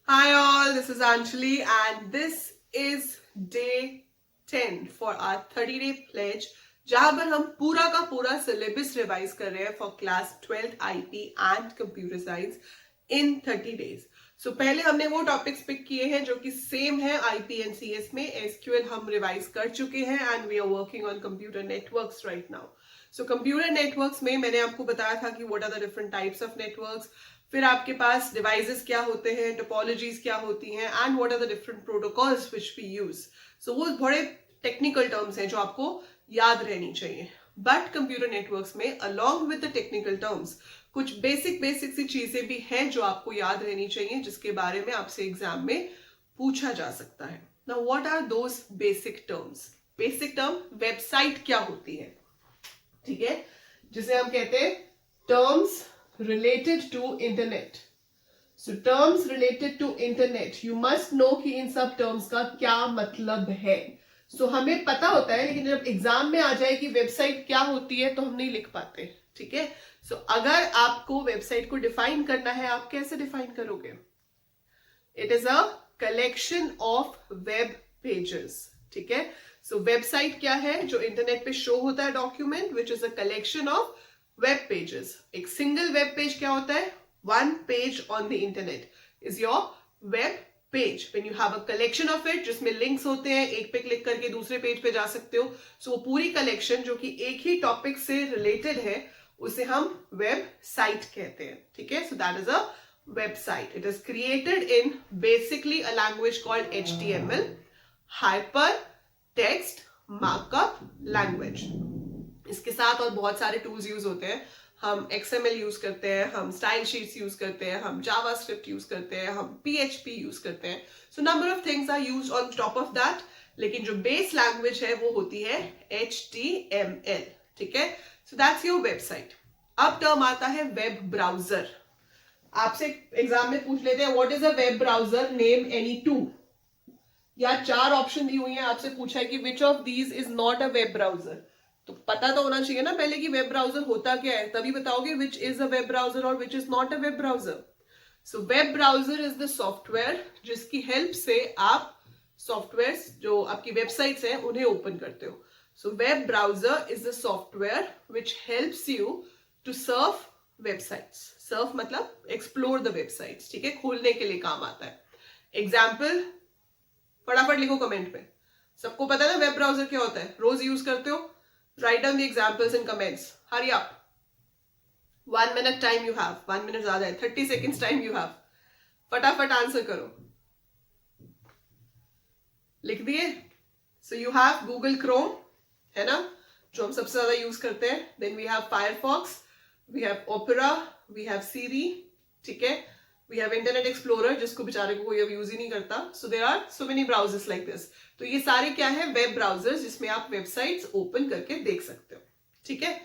Hi all, this is Anjali and this is day 10 for our 30-day pledge जहां पर हम पूरा का पूरा सिलेबस रिवाइज कर रहे हैं for class 12th IP and computer science in 30 days. So पहले हमने वो टॉपिक्स पिक किए हैं जो कि सेम है आईपी एंड सीएस में। एसक्यूएल हम रिवाइज कर चुके हैं and we are working on computer networks right now. So computer networks में मैंने आपको बताया था कि what are the different types of networks, फिर आपके पास डिवाइसेस क्या होते हैं, टोपोलॉजीज क्या होती हैं and what are the different protocols which we use. So वो बड़े टेक्निकल टर्म्स हैं जो आपको याद रहनी चाहिए। बट कंप्यूटर नेटवर्क्स में along with the technical terms कुछ बेसिक सी चीजें भी हैं जो आपको याद रहनी चाहिए, जिसके बारे में आपसे एग्जाम में पूछा जा सकता है। Now what are those basic terms? Basic term website क्या होती है, ठीक है, जिसे हम कहते हैं terms related to internet. So terms related to internet, you must know कि इन सब terms का क्या मतलब है। So हमें पता होता है, लेकिन जब एग्जाम में आ जाए कि वेबसाइट क्या होती है तो हम नहीं लिख पाते, ठीक है। So अगर आपको वेबसाइट को डिफाइन करना है, आप कैसे डिफाइन करोगे? It is a collection of web pages, ठीक है। सो वेबसाइट क्या है? जो इंटरनेट पे शो होता है document which is a collection of web pages. एक सिंगल वेब पेज क्या होता है? One page on the internet is your web page. When you have a collection of it, जिसमें लिंक्स होते हैं, एक पे क्लिक करके दूसरे पेज पे जा सकते हो। सो वो पूरी कलेक्शन जो कि एक ही टॉपिक से रिलेटेड है, उसे हम वेब साइट कहते हैं, ठीक है। So that is a website. It is created in basically a language called HTML, hypertext markup language. इसके साथ और बहुत सारे टूल्स यूज होते हैं। हम XML यूज करते हैं, हम स्टाइल शीट्स यूज करते हैं, हम जावास्क्रिप्ट यूज करते हैं, हम PHP यूज करते हैं। So number of things are use on top of that, लेकिन जो बेस लैंग्वेज है वो होती है HTML, ठीक है। So that's your website. अब टर्म आता है वेब ब्राउजर। आपसे एग्जाम में पूछ लेते हैं what is a web browser, name any two. या चार ऑप्शन दी हुई है, आपसे पूछा है कि which of these is not a web browser. तो पता तो होना चाहिए ना पहले कि वेब ब्राउजर होता क्या है, तभी बताओगे which is a web browser और which is not a web browser. So web browser is the software जिसकी हेल्प से आप सॉफ्टवेयर जो आपकी वेबसाइट्स हैं उन्हें ओपन करते हो। So web browser is the software which helps you to surf websites. Surf मतलब एक्सप्लोर द वेबसाइट्स, ठीक है, खोलने के लिए काम आता है। एग्जाम्पल फटाफट लिखो कमेंट में। सबको पता है ना वेब ब्राउजर क्या होता है, रोज यूज करते हो। Write down the examples in comments, hurry up. 1 minute time you have, 1 minute ज्यादा है, 30 seconds टाइम यू हैव। फटाफट आंसर करो, लिख दिए। So you have Google Chrome, है ना, जो हम सबसे ज्यादा यूज करते हैं। Then we have Firefox, we have Opera, we have Siri, ठीक है। वी हैव इंटरनेट एक्सप्लोरर, जिसको बेचारे को कोई अब यूज ही नहीं करता। So there are so many browsers like this. तो ये सारे क्या है? वेब ब्राउजर्स, जिसमें आप वेबसाइट्स ओपन करके देख सकते हो, ठीक है।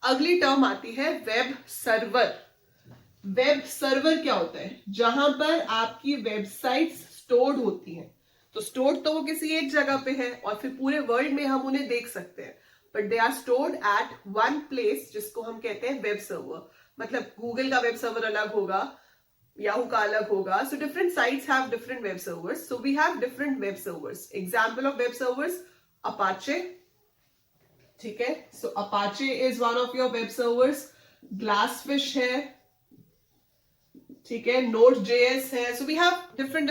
अगली टर्म आती है वेब सर्वर। वेब सर्वर क्या होता है? जहां पर आपकी वेबसाइट्स स्टोर्ड होती हैं। तो स्टोर्ड तो वो किसी एक जगह पे है और फिर पूरे वर्ल्ड में हम उन्हें देख सकते हैं, but they are stored at one place, जिसको हम कहते हैं वेब सर्वर। मतलब गूगल का वेब सर्वर अलग होगा, याहू का अलग होगा। So different sites have different web servers. So we have different web servers. Example of web servers, Apache, ठीक है। So Apache is one of your web servers. GlassFish है, ठीक है। Node.js है। So we have different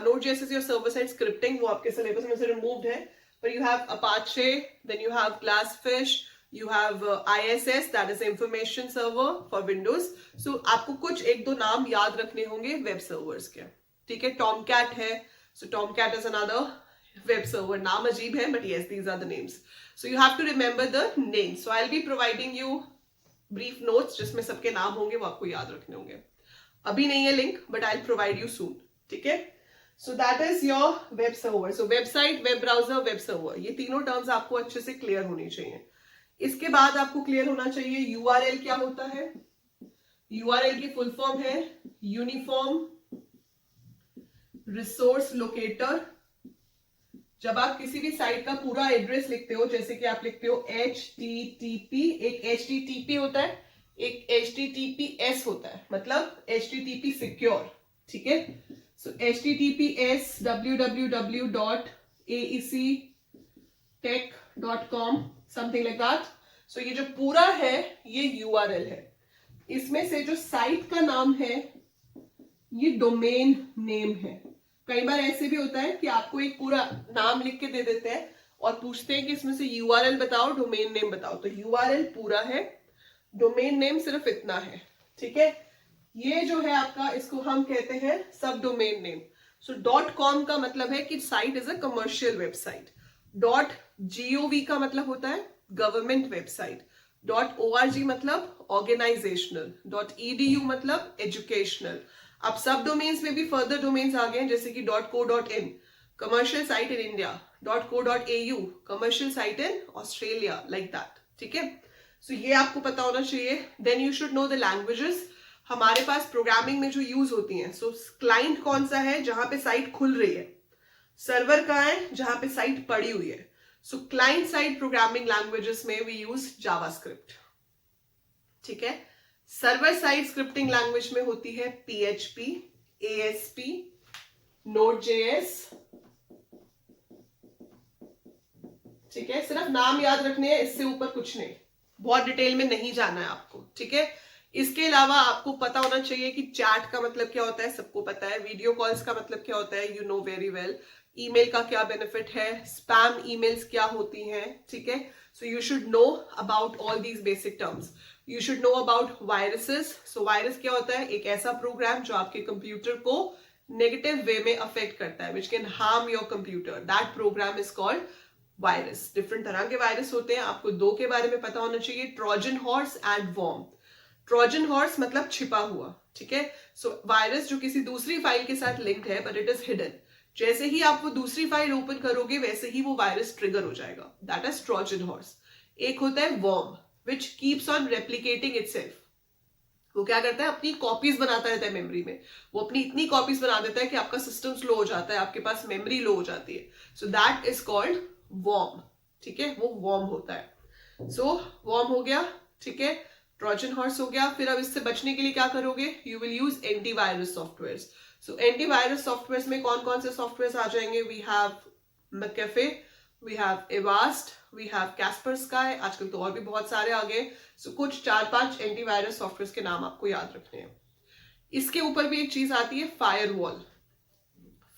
Node.js is your server side scripting, वो आपके syllabus में से रिमूव्ड है। पर you have Apache, then you have Glassfish, you have ISS, that is information server for Windows. So आपको कुछ एक दो नाम याद रखने होंगे वेब सर्वर्स के, ठीक है। Tomcat है, so Tomcat is another web server. नाम अजीब है, but yes, these are the names. So you have to remember the names. So I'll be providing you brief notes जिसमें सबके नाम होंगे, वो आपको याद रखने होंगे। अभी नहीं है link, but I provide you soon, ठीक है। So that is your web server. So website, web browser, web server, ये तीनों टर्म्स आपको अच्छे से क्लियर होनी चाहिए। इसके बाद आपको क्लियर होना चाहिए यूआरएल क्या होता है। यूआरएल की फुल फॉर्म है यूनिफॉर्म रिसोर्स लोकेटर। जब आप किसी भी साइट का पूरा एड्रेस लिखते हो, जैसे कि आप लिखते हो HTTP, एक HTTP होता है, एक HTTPS होता है, मतलब HTTP सिक्योर, ठीक है। So https://www.aectech.com something like that. So ये जो पूरा है ये URL है. इसमें से जो साइट का नाम है ये डोमेन नेम है. कई बार ऐसे भी होता है कि आपको एक पूरा नाम लिख के दे देते हैं और पूछते हैं कि इसमें से URL बताओ, डोमेन नेम बताओ. तो URL पूरा है, डोमेन नेम सिर्फ इतना है. ठीक है, ये जो है आपका, इसको हम कहते हैं सब डोमेन नेम. सो .com का मतलब है कि site is a commercial website. .gov का मतलब होता है गवर्नमेंट वेबसाइट. .org मतलब ऑर्गेनाइजेशनल. .edu मतलब एजुकेशनल. अब सब डोमेन्स में भी फर्दर डोमेन्स आ गए हैं, जैसे कि .co.in commercial site in India, .co.au commercial site in Australia, like that. ठीक है, सो ये आपको पता होना चाहिए. Then you should know the languages. हमारे पास प्रोग्रामिंग में जो यूज होती हैं. सो क्लाइंट कौन सा है, जहां पे साइट खुल रही है. सर्वर कहाँ है, जहां पे साइट पड़ी हुई है. सो क्लाइंट साइड प्रोग्रामिंग लैंग्वेजेस में वी यूज जावास्क्रिप्ट. ठीक है, सर्वर साइड स्क्रिप्टिंग लैंग्वेज में होती है PHP, ASP, Node.js. ठीक है, सिर्फ नाम याद रखने हैं, इससे ऊपर कुछ नहीं, बहुत डिटेल में नहीं जाना है आपको. ठीक है, इसके अलावा आपको पता होना चाहिए कि चैट का मतलब क्या होता है, सबको पता है. वीडियो कॉल्स का मतलब क्या होता है, you know very well. Email का क्या बेनिफिट है, स्पैम ईमेल्स क्या होती हैं. ठीक है, so you should know about all these basic terms. You should know about viruses. So virus क्या होता है, एक ऐसा प्रोग्राम जो आपके कंप्यूटर को नेगेटिव वे में अफेक्ट करता है, which can harm your computer. That program is called virus. डिफरेंट तरह के वायरस होते हैं, आपको दो के बारे में पता होना चाहिए, Trojan horse and worm. Trojan horse मतलब छिपा हुआ. ठीक है, सो वायरस जो किसी दूसरी फाइल के साथ लिंक्ड है बट इट इज हिडन. जैसे ही आप वो दूसरी फाइल ओपन करोगे वैसे ही वो वायरस ट्रिगर हो जाएगा. That is Trojan horse. एक होता है worm which keeps on replicating itself. वो क्या करता है, अपनी कॉपीज बनाता रहता है मेमोरी में. वो अपनी इतनी कॉपीज बना देता है कि आपका सिस्टम स्लो हो जाता है, आपके पास मेमोरी लो हो जाती है. So that is called worm. ठीक है, वो वर्म होता है. सो वर्म हो गया. ठीक है, ट्रोजन हॉर्स हो गया. फिर अब इससे बचने के लिए क्या करोगे, you will use antivirus software. So antivirus software में कौन कौन से सॉफ्टवेयर आ जाएंगे, we have McAfee, we have Avast, we have Kaspersky. आजकल तो और भी बहुत सारे आ गए. सो कुछ 4-5 एंटीवायरस सॉफ्टवेयर के नाम आपको याद रखने हैं. इसके ऊपर भी एक चीज आती है, firewall.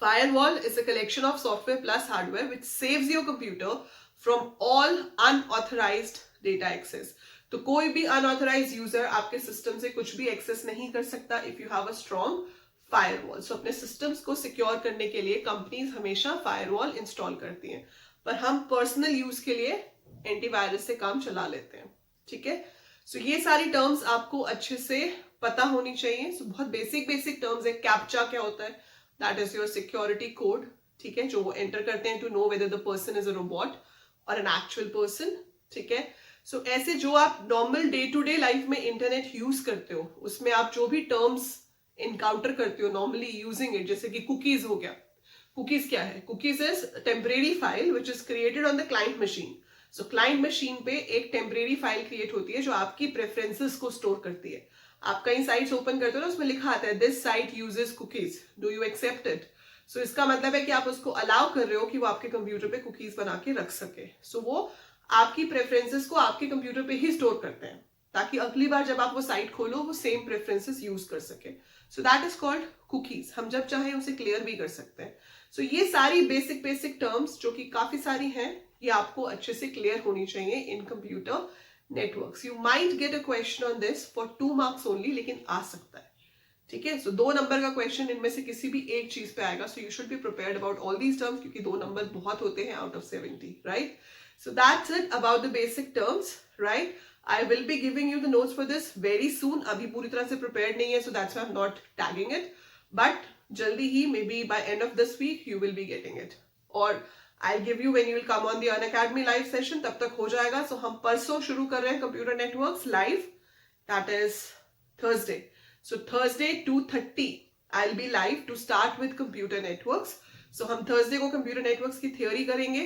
Firewall is a collection of software plus hardware which saves your computer from all unauthorized data access. तो कोई भी अनऑथराइज यूजर आपके सिस्टम से कुछ भी एक्सेस नहीं कर सकता if you have a strong firewall. So अपने सिस्टम्स को सिक्योर करने के लिए कंपनीज हमेशा फायरवॉल इंस्टॉल करती हैं, पर हम पर्सनल यूज के लिए एंटीवायरस से काम चला लेते हैं. ठीक है, सो ये सारी टर्म्स आपको अच्छे से पता होनी चाहिए. सो बहुत बेसिक टर्म्स है. कैप्चा क्या होता है, that is your security code. ठीक है, जो वो एंटर करते हैं to know whether the person is a robot और एन एक्चुअल पर्सन. ठीक है, सो ऐसे जो आप normal day to day life में इंटरनेट यूज करते हो उसमें आप जो भी टर्म्स इनकाउंटर करते हो नॉर्मली यूजिंग इट, जैसे कि कुकीज हो गया. कुकीज क्या है, cookies is temporary file which is created on the client machine. So client machine पे एक टेम्परेरी फाइल क्रिएट होती है जो आपकी प्रेफरेंसेस को स्टोर करती है. आप कई साइट्स ओपन करते हो ना, उसमें लिखा आता है this site uses cookies, do you accept it. So इसका मतलब है कि आप उसको अलाउ कर रहे हो कि वो आपके कंप्यूटर पे कुकीज बना के रख सके. सो वो आपकी प्रेफरेंसेस को आपके कंप्यूटर पे ही स्टोर करते हैं ताकि अगली बार जब आप वो साइट खोलो वो सेम प्रेफरेंसेस यूज कर सके. So that is called cookies. हम जब चाहे उसे क्लियर भी कर सकते हैं. सो ये सारी बेसिक टर्म्स जो कि काफी सारी हैं, ये आपको अच्छे से क्लियर होनी चाहिए इन computer networks. You might get a question on this for 2 marks only, लेकिन आ सकता है. ठीक है, सो 2 नंबर का क्वेश्चन इनमें से किसी भी एक चीज पे आएगा. So you should be prepared about all these terms, क्योंकि 2 नंबर बहुत होते हैं out of 70, right. So that's it about the basic terms, right? I will be giving you the notes for this very soon. अभी पूरी तरह से prepared नहीं है, so that's why I'm not tagging it. But जल्दी ही, maybe by end of this week, you will be getting it. और I'll give you when you will come on the Unacademy live session. तब तक हो जाएगा. So हम परसों शुरू कर रहे हैं Computer Networks live. That is Thursday. So Thursday 2:30 I'll be live to start with Computer Networks. So हम Thursday को Computer Networks की theory करेंगे.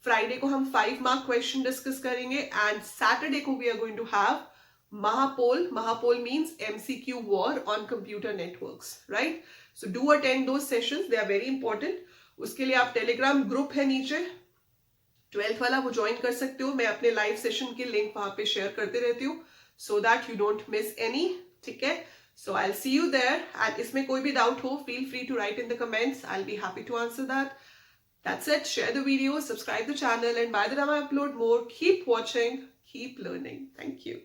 फ्राइडे को हम 5 मार्क क्वेश्चन डिस्कस करेंगे एंड सैटरडे को we are going to have महापोल. महापोल means MCQ war on computer networks, right. So do attend those sessions, they are very important. उसके लिए आप टेलीग्राम ग्रुप है नीचे 12th वाला, वो ज्वाइन कर सकते हो. मैं अपने लाइव सेशन की लिंक वहां पे शेयर करते रहती हूँ so that you don't miss any. ठीक है, so I will see you there. And इसमें कोई भी डाउट हो, feel free to write in the comments. I will be happy to answer that. That's it. Share the video, subscribe the channel, and by the time I upload more, keep watching, keep learning. Thank you.